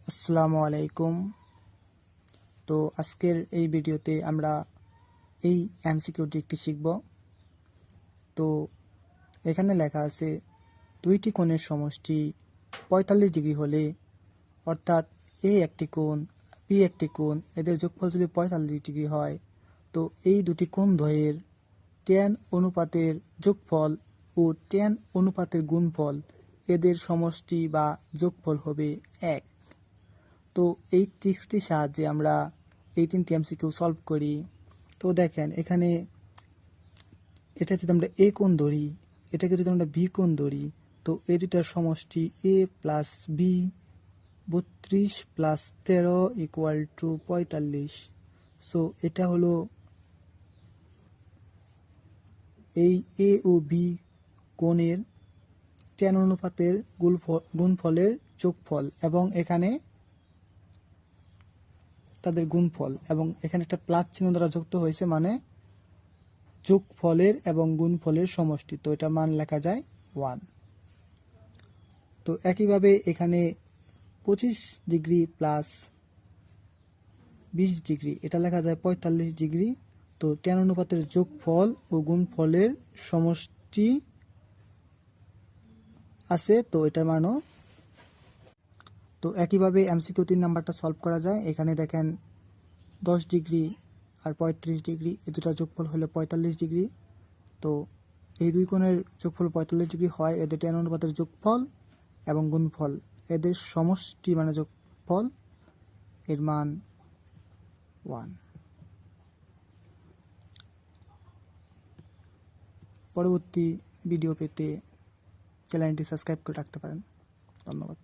আসসালামু আলাইকুম। তো আজকের এই ভিডিওতে আমরা এই এমসিকিউটি একটি শিখব। তো এখানে লেখা আছে দুইটি কোণের সমষ্টি 45 ডিগ্রি হলে, অর্থাৎ এ একটি কোণ, বি একটি কোণ, এদের যোগফল যদি 45 ডিগ্রি হয়, তো এই দুটি কোণ দ্বয়ের ট্যান অনুপাতের যোগফল ও ট্যান অনুপাতের গুণফল এদের সমষ্টি বা যোগফল হবে 1। তো এই ট্রিক্সটির সাহায্যে আমরা এই তিনটি এমসিকিউ সলভ করি। তো দেখেন এখানে এটা যদি আমরা এ কোণ ধরি, এটাকে যদি আমরা বি কোণ ধরি, তো এই দুটার সমষ্টি A plus B 32 plus 13 equal to 45। So এটা হলো এই এ ও বি কোণের ট্যান অনুপাতের গুণফলের যোগফল এবং এখানে তাদের গুণফল, এবং এখানে একটা প্লাস চিহ্ন দ্বারা যুক্ত হয়েছে, মানে যোগফলের এবং গুণফলের সমষ্টি। তো এটা মান লেখা যায় 1। তো একইভাবে এখানে 25 ডিগ্রি প্লাস 20 ডিগ্রি এটা লেখা যায় 45 ডিগ্রি। তো ট্যান অনুপাতের যোগফল ও গুণফলের সমষ্টি আছে, তো এটার মানও। তো একইভাবে এমসিকিউ 3 নাম্বারটা সলভ করা যায়। এখানে দেখেন 10 ডিগ্রি আর 35 ডিগ্রি এই দুটা যোগফল হলো 45 ডিগ্রি। তো এই দুই কোণের যোগফল 45 ডিগ্রি হয়, এদের ট্যান অনুপাতের যোগফল এবং গুণফল এদের সমষ্টি মানে যোগফল, এর মান 1। পরবর্তী ভিডিও পেতে চ্যানেলটি সাবস্ক্রাইব করে রাখতে পারেন। ধন্যবাদ।